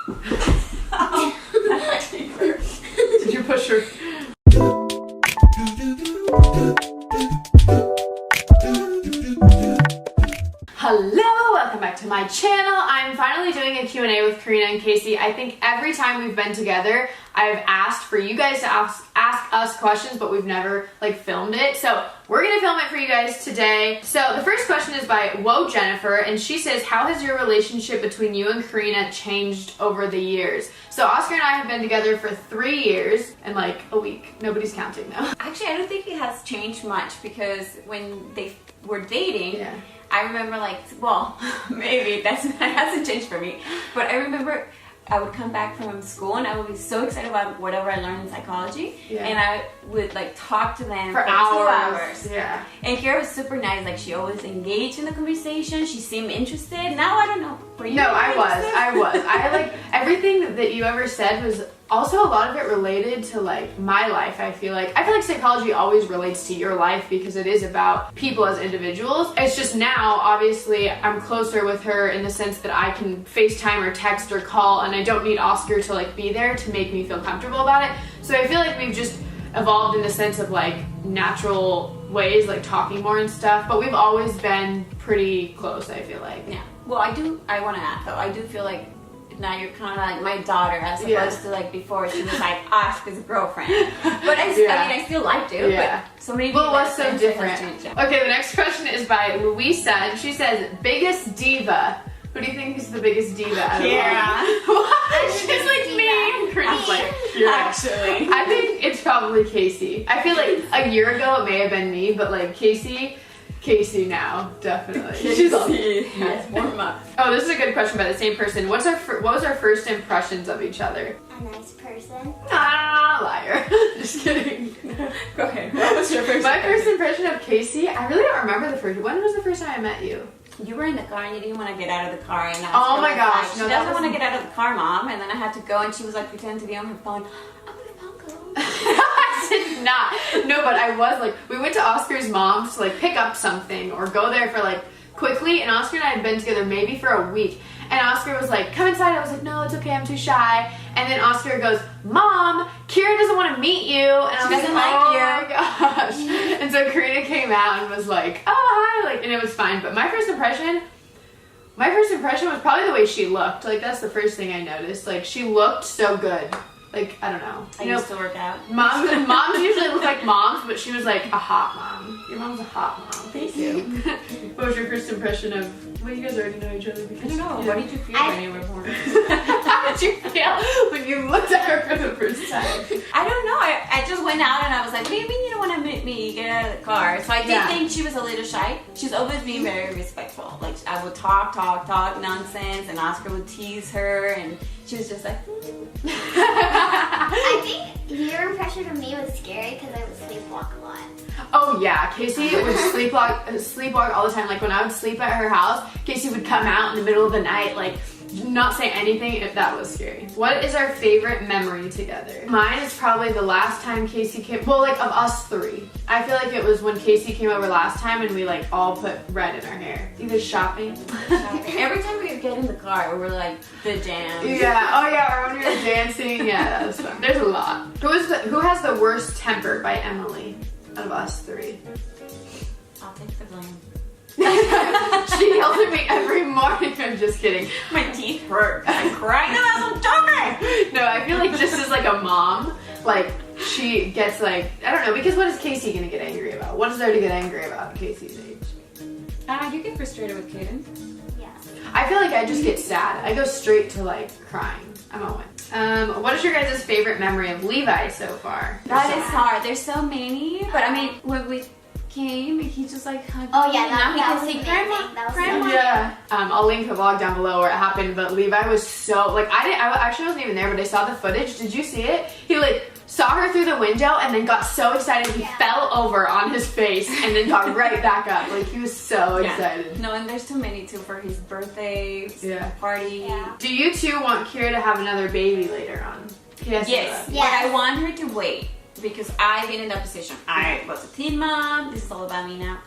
Did you push her? Hello, welcome back to my channel. I'm finally doing a Q&A with Karina and Casey. I think every time we've been together, I've asked for you guys to ask us questions, but we've never filmed it. So we're gonna film it for you guys today. So the first question is by Whoa Jennifer, and she says, how has your relationship between you and Karina changed over the years? So Oscar and I have been together for 3 years and a week. Nobody's counting though. Actually, I don't think it has changed much because when they were dating, I remember maybe that hasn't changed for me, but I remember I would come back from school and I would be so excited about whatever I learned in psychology, and I would talk to them for 2 hours. Yeah. And Kira was super nice. She always engaged in the conversation. She seemed interested. Now I don't know. Were you? No, I was. I everything that you ever said was also a lot of it related to my life. I feel like psychology always relates to your life because it is about people as individuals. It's just now, obviously, I'm closer with her in the sense that I can FaceTime or text or call, and I don't need Oscar to be there to make me feel comfortable about it. So I feel like we've just evolved in the sense of natural ways, talking more and stuff, but we've always been pretty close, I feel like. Yeah. Well, I want to add though, I do feel like now you're kind of my daughter as opposed to before she was Oscar's girlfriend. But I mean, I still liked you. Yeah. But so maybe. Well, what's so different? Okay, the next question is by Louisa, and she says, biggest diva. Who do you think is the biggest diva out of all? What? She's like me. Karina's actually. I think it's probably Casey. I feel like a year ago it may have been me, but Casey now, definitely. Casey has warm up. Oh, this is a good question by the same person. What was our first impressions of each other? A nice person. Ah, liar. Just kidding. Go ahead. What was your first My first impression of Casey? I really don't remember the first. When was the first time I met you? You were in the car and you didn't want to get out of the car. And oh my gosh. She doesn't want to get out of the car, Mom. And then I had to go and she was pretending to be on her phone. I'm on the phone, girl. I did not. No, but I was we went to Oscar's mom's to pick up something or go there for quickly, and Oscar and I had been together maybe for a week, and Oscar was come inside. I was no, it's okay, I'm too shy. And then Oscar goes, Mom, Kira doesn't want to meet you, and I was doesn't oh my gosh. And so Karina came out and was oh hi, and it was fine. But my first impression was probably the way she looked. That's the first thing I noticed. She looked so good. I don't know. I used to work out. Moms usually look like moms, but she was a hot mom. Your mom's a hot mom. Thank you. What was your first impression of? Well, you guys already know each other. I don't know. What did you feel when you were born? How did you feel when you looked at her for the first time? I don't know. I just went out and I was what do you mean you don't want to meet me? Get out of the car. So I did think she was a little shy. She's always been very respectful. I would talk nonsense, and Oscar would tease her, and she was just I think your impression of me was scary because I would sleepwalk a lot. Oh yeah, Casey would sleepwalk all the time. When I would sleep at her house, Casey would come out in the middle of the night, not say anything. If that was scary. What is our favorite memory together? Mine is probably the last time Casey came. Well, of us three, I feel it was when Casey came over last time and we all put red in our hair. Either shopping. Every time we would get in the car, we were the jam. Yeah. Oh yeah. Or when we were dancing. Yeah, that was fun. There's a lot. Who has the worst temper by Emily out of us three? I'll take the blame. She yells at me every morning. I'm just kidding. My teeth hurt. I'm crying. No, I'm talking. No, I feel just as a mom, she gets I don't know, because what is Casey gonna get angry about? What is there to get angry about at Casey's age? You get frustrated with Kaden. Yeah. I feel I just get sad. I go straight to crying. I'm Owen. What is your guys' favorite memory of Levi so far? That is hard. There's so many, but I mean, when we came, he just hugged oh yeah, me. that was amazing. That was grandma. Yeah. I'll link the vlog down below where it happened, but Levi was so I actually wasn't even there, but I saw the footage. Did you see it? He saw her through the window and then got so excited he fell over on his face and then got right back up. He was so excited. No, and there's too many too for his birthday party. Yeah. Do you two want Kira to have another baby later on? Yes. But I want her to wait because I've been in that position. I was a teen mom. This is all about me now.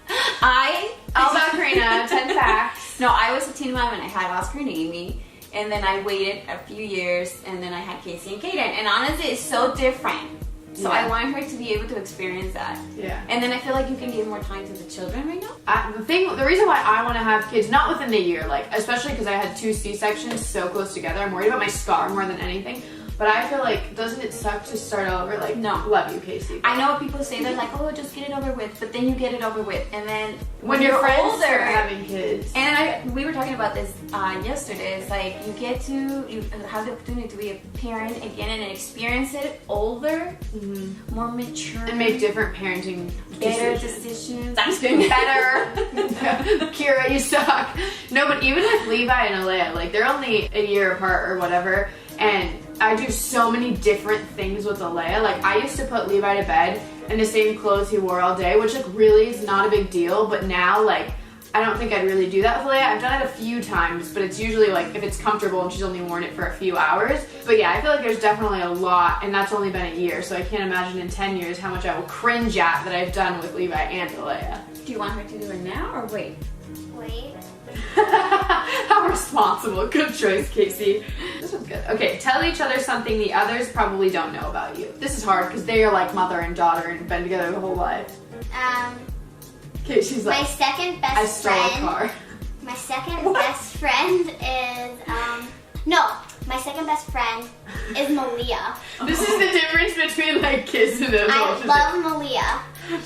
All about Karina, 10 facts. No, I was a teen mom and I had Oscar and Amy. and then I waited a few years, and then I had Casey and Kaden. And honestly, it's so different. So I want her to be able to experience that. Yeah. And then I feel like you can give more time to the children right now. The reason why I want to have kids, not within the year, like especially because I had 2 C-sections so close together. I'm worried about my scar more than anything. But I feel like, doesn't it suck to start all over? Like, no. Love you, Casey. I know people say they're like, oh, just get it over with. But then you get it over with. And then when your friends older, start having kids. And we were talking about this yesterday. It's like you have the opportunity to be a parent again and experience it older, more mature. And make different parenting better decisions. I'm just kidding. Better. Kira, you suck. No, but even with Levi and Alea, like they're only a year apart or whatever. And I do so many different things with Alea. Like I used to put Levi to bed in the same clothes he wore all day, which like really is not a big deal. But now like I don't think I'd really do that with Alea. I've done it a few times, but it's usually like if it's comfortable and she's only worn it for a few hours. But yeah, I feel like there's definitely a lot, and that's only been a year, so I can't imagine in 10 years how much I will cringe at that I've done with Levi and Alea. Do you want her to do it now or wait? Wait. How responsible. Good choice, Casey. This one's good. Okay, tell each other something the others probably don't know about you. This is hard because they are like mother and daughter and been together the whole life. Okay, she's like, my second best I stole a friend. car. My second best friend is my second best friend is Malia. This is the difference between like kids and adults. I love Malia.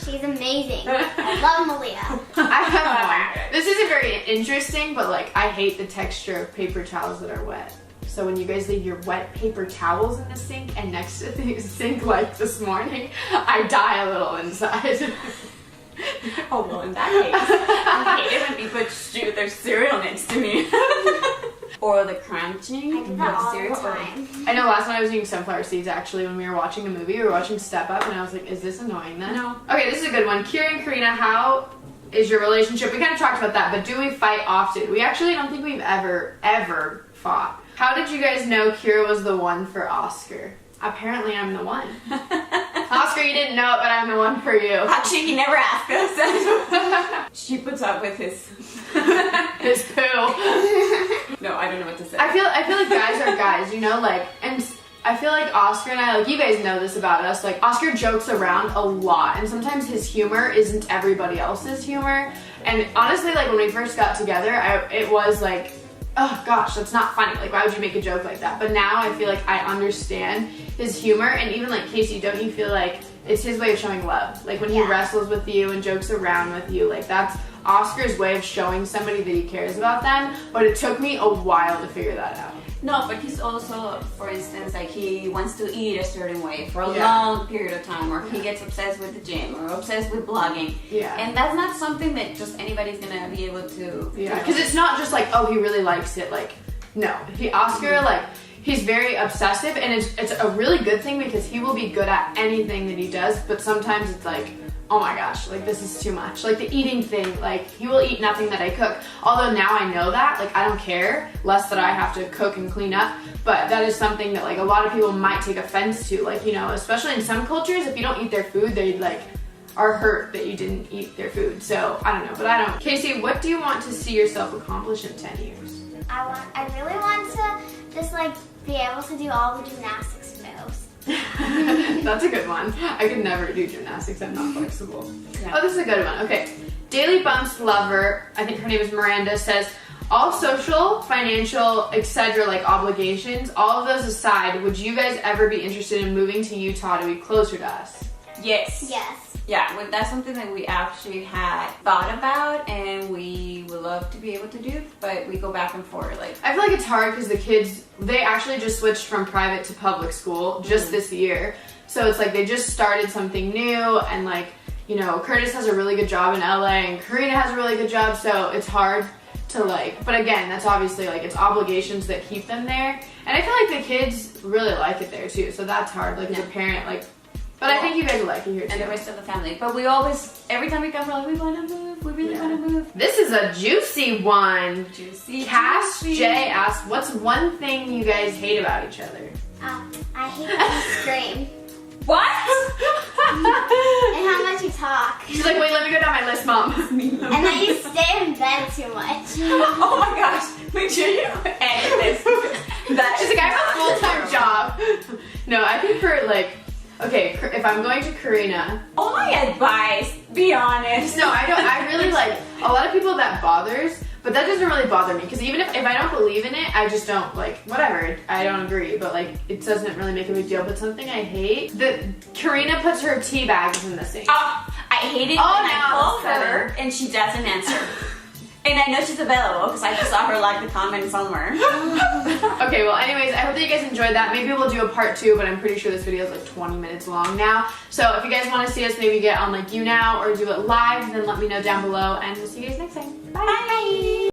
She's amazing. I love Malia. I have one. This isn't very interesting, but like I hate the texture of paper towels that are wet. So when you guys leave your wet paper towels in the sink and next to the sink like this morning, I die a little inside. Oh, well, in that case, I hate it when people shoot their cereal next to me. Or the crunching. I do that all cereal. the time. I know last night I was eating sunflower seeds actually when we were watching a movie. We were watching Step Up and I was like, is this annoying then? No. Okay, this is a good one. Kira and Karina, how is your relationship? We kind of talked about that, but do we fight often? We actually don't think we've ever fought. How did you guys know Kira was the one for Oscar? Apparently I'm the one. Oscar, you didn't know it, but I'm the one for you. Actually, he never asked us. She puts up with his poo. No, I don't know what to say. I feel like guys are guys, you know, like, and I feel like Oscar and I, like, you guys know this about us, like, Oscar jokes around a lot, and sometimes his humor isn't everybody else's humor, and honestly, like, when we first got together, it was like, oh gosh, that's not funny, like, why would you make a joke like that? But now I feel like I understand his humor, and even like, Casey, don't you feel like it's his way of showing love? Like, when he wrestles with you and jokes around with you, like, that's Oscar's way of showing somebody that he cares about them, but it took me a while to figure that out. No, but he's also, for instance, like he wants to eat a certain way for a long period of time, or he gets obsessed with the gym or obsessed with blogging. Yeah. And that's not something that just anybody's gonna be able to. Yeah. Because it's not just like, oh, he really likes it. Like, no, Oscar, like, he's very obsessive, and it's a really good thing because he will be good at anything that he does. But sometimes it's like, oh my gosh, like this is too much. Like the eating thing, like he will eat nothing that I cook. Although now I know that, like I don't care, less that I have to cook and clean up. But that is something that like a lot of people might take offense to. Like, you know, especially in some cultures, if you don't eat their food, they like are hurt that you didn't eat their food. So I don't know, but I don't. Casey, what do you want to see yourself accomplish in 10 years? I really want to just like be able to do all the gymnastics moves. That's a good one. I could never do gymnastics. I'm not flexible. Yeah. Oh, this is a good one. Okay. Daily Bumps lover, I think her name is Miranda, says, all social, financial, etc. like obligations, all of those aside, would you guys ever be interested in moving to Utah to be closer to us? Yes. Yes. Yeah, well, that's something that we actually had thought about and we would love to be able to do, but we go back and forth. Like, I feel like it's hard because the kids, they actually just switched from private to public school just this year. So it's like they just started something new, and like, you know, Curtis has a really good job in LA and Karina has a really good job, so it's hard to like, but again, that's obviously like it's obligations that keep them there. And I feel like the kids really like it there too, so that's hard, like as a parent, like, but I think you guys will like it here too. And the rest of the family. But we always, every time we come, we're like, we want to move. We really want to move. This is a juicy one. Juicy. Cass J asks, what's one thing you guys hate about each other? I hate ice cream. What? and how much you talk. She's like, wait, let me go down my list, Mom. And then you stay in bed too much. Oh my gosh, make sure you edit this. She's like, I have a full-time job. No, I think for like, okay, if I'm going to Karina. Oh, my advice, be honest. No, I don't, I really like, a lot of people that bothers, but that doesn't really bother me, because even if I don't believe in it, I just don't, like, whatever, I don't agree, but like, it doesn't really make a big deal. But something I hate, that Karina puts her tea bags in the sink. Oh, I hate it when I call her and she doesn't answer. And I know she's available because I just saw her like the comment somewhere. Okay, well anyways, I hope that you guys enjoyed that. Maybe we'll do a part 2, but I'm pretty sure this video is like 20 minutes long now. So if you guys want to see us maybe get on like YouNow or do it live, then let me know down below, and we'll see you guys next time. Bye! Bye.